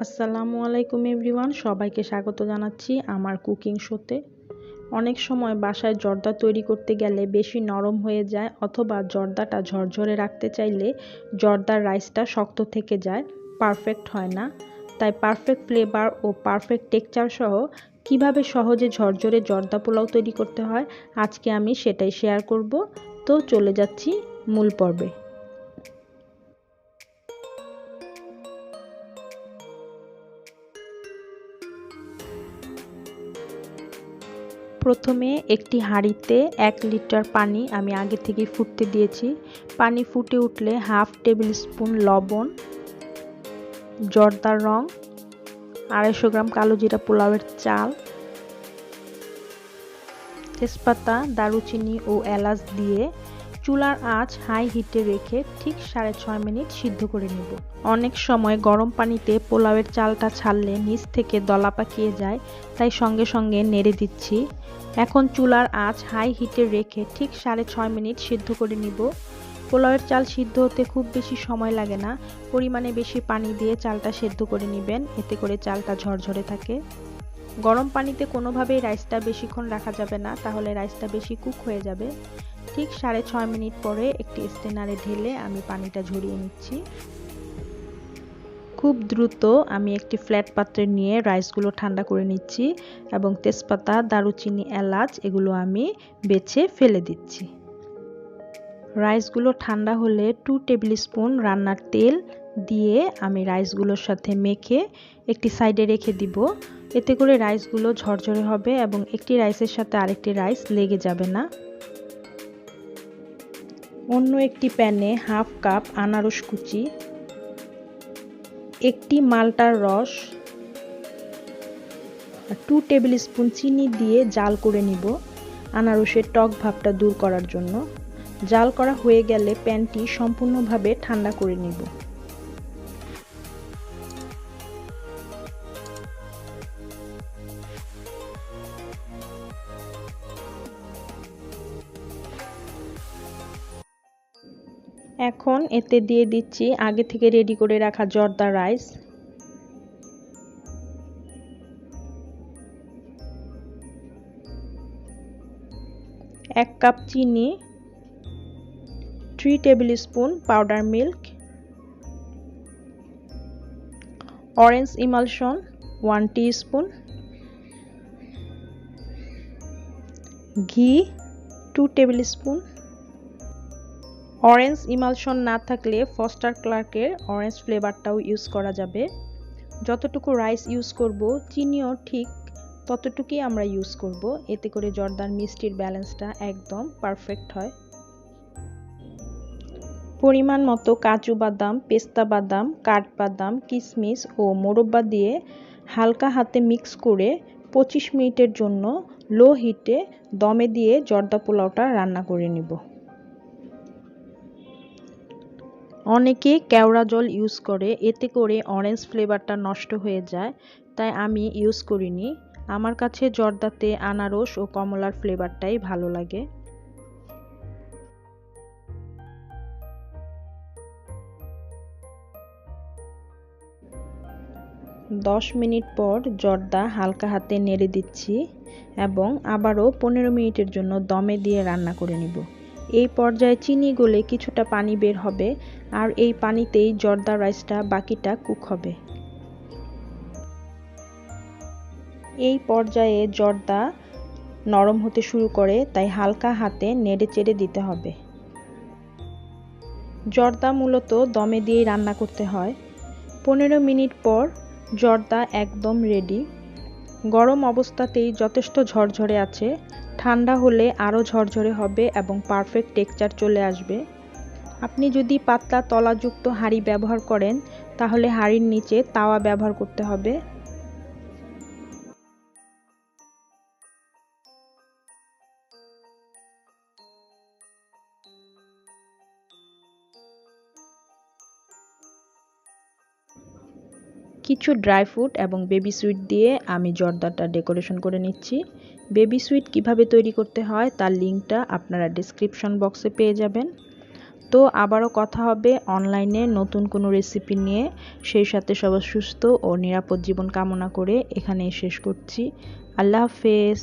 আসসালামু আলাইকুম এভরিওয়ান, সবাইকে স্বাগত জানাচ্ছি আমার কুকিং শোতে। অনেক সময় বাসায় জর্দা তৈরি করতে গেলে বেশি নরম হয়ে যায়, অথবা জর্দাটা ঝরঝরে রাখতে চাইলে জর্দার রাইসটা শক্ত থেকে যায়, পারফেক্ট হয় না। তাই পারফেক্ট ফ্লেভার ও পারফেক্ট টেক্সচার সহ কিভাবে সহজে ঝরঝরে জর্দা পোলাও তৈরি করতে হয় আজকে আমি সেটাই শেয়ার করব। তো চলে যাচ্ছি মূল পর্বে। প্রথমে একটি হাঁড়িতে 1 লিটার পানি আমি আগে থেকে ফুটতে দিয়েছি। পানি ফুটে উঠলে হাফ টেবিল স্পুন লবণ, জর্দার রং, 250 গ্রাম কালো জিরা পোলাওয়ের চাল, তেজপাতা, দারুচিনি ও এলাচ দিয়ে চুলার আঁচ হাই হিটে রেখে ঠিক 6.5 মিনিট সিদ্ধ করে নেব। অনেক সময় গরম পানিতে পোলাওয়ের চালটা ছাড়লে নিচ থেকে দলা পাকিয়ে যায়, তাই সঙ্গে সঙ্গে নেড়ে দিচ্ছি। এখন চুলার আঁচ হাই হিটে রেখে ঠিক 6.5 মিনিট সিদ্ধ করে নিব। পোলাওয়ের চাল সিদ্ধ হতে খুব বেশি সময় লাগে না, পরিমাণে বেশি পানি দিয়ে চালটা সিদ্ধ করে নেবেন, এতে করে চালটা ঝরঝরে থাকে। গরম পানিতে কোনোভাবেই রাইসটা বেশিক্ষণ রাখা যাবে না, তাহলে রাইসটা বেশি কুক হয়ে যাবে। ঠিক 6.5 মিনিট পরে একটি স্ট্রেনারে ঢেলে আমি পানিটা ঝরিয়ে নিচ্ছি। খুব দ্রুত আমি একটি ফ্ল্যাট পাত্রে নিয়ে রাইসগুলো ঠান্ডা করে নিচ্ছি এবং তেজপাতা, দারুচিনি, এলাচ এগুলো আমি বেছে ফেলে দিচ্ছি। রাইসগুলো ঠান্ডা হলে 2 টেবিল স্পুন রান্নার তেল দিয়ে আমি রাইসগুলোর সাথে মেখে একটি সাইডে রেখে দিব। এতে করে রাইসগুলো ঝরঝরে হবে এবং একটি রাইসের সাথে আরেকটি রাইস লেগে যাবে না। অন্য একটি প্যানে হাফ কাপ আনারস কুচি, একটি মালটার রস, 2 টেবিল স্পুন চিনি দিয়ে জাল করে নিব আনারসের টক ভাবটা দূর করার জন্য। জাল করা হয়ে গেলে প্যানটি সম্পূর্ণভাবে ঠান্ডা করে নিব। এখন এতে দিয়ে দিচ্ছি আগে থেকে রেডি করে রাখা জর্দা রাইস, 1 কাপ চিনি, 3 table spoon powder milk, orange emulsion 1 teaspoon, ঘি 2 টেবিল স্পুন। অরেঞ্জ ইমালশন না থাকলে ফস্টার ক্লার্কের অরেঞ্জ ফ্লেভারটাও ইউজ করা যাবে। যতটুকু রাইস ইউজ করব চিনিও ঠিক ততটুকুই আমরা ইউজ করব, এতে করে জর্দার মিষ্টির ব্যালেন্সটা একদম পারফেক্ট হয়। পরিমাণ মতো কাজু বাদাম, পেস্তা বাদাম, কাঠবাদাম, কিশমিশ ও মোরব্বা দিয়ে হালকা হাতে মিক্স করে 25 মিনিটের জন্য লো হিটে দমে দিয়ে জর্দা পোলাওটা রান্না করে নিব। অনেকে কেওড়া জল ইউজ করে, এতে করে অরেঞ্জ ফ্লেভারটা নষ্ট হয়ে যায়, তাই আমি ইউজ করিনি। আমার কাছে জর্দাতে আনারস ও কমলার ফ্লেভারটাই ভালো লাগে। দশ মিনিট পর জর্দা হালকা হাতে নেড়ে দিচ্ছি এবং আবারও 15 মিনিটের জন্য দমে দিয়ে রান্না করে নিব। এই পর্যায়ে চিনি গলে কিছুটা পানি বের হবে, আর এই পানিতেই জর্দা রাইসটা বাকিটা কুক হবে। এই পর্যায়ে জর্দা নরম হতে শুরু করে, তাই হালকা হাতে নেড়ে চেড়ে দিতে হবে। জর্দা মূলত দমে দিয়েই রান্না করতে হয়। 15 মিনিট পর জর্দা একদম রেডি। গরম অবস্থাতেই যথেষ্ট ঝরঝরে আছে, ঠান্ডা হলে আরও ঝরঝরে হবে এবং পারফেক্ট টেক্সচার চলে আসবে। আপনি যদি পাতলা তলাযুক্ত হাঁড়ি ব্যবহার করেন তাহলে হাঁড়ির নিচে তাওয়া ব্যবহার করতে হবে। কিছু ড্রাই ফ্রুট এবং বেবি সুইট দিয়ে আমি জর্দাটা ডেকোরেশন করে নিচ্ছি। বেবি সুইট কিভাবে তৈরি করতে হয় তার লিঙ্কটা আপনারা ডেসক্রিপশন বক্সে পেয়ে যাবেন। তো আবারও কথা হবে অনলাইনে নতুন কোনো রেসিপি নিয়ে। সেই সাথে সবার সুস্থ ও নিরাপদ জীবন কামনা করে এখানেই শেষ করছি। আল্লাহ হাফেজ।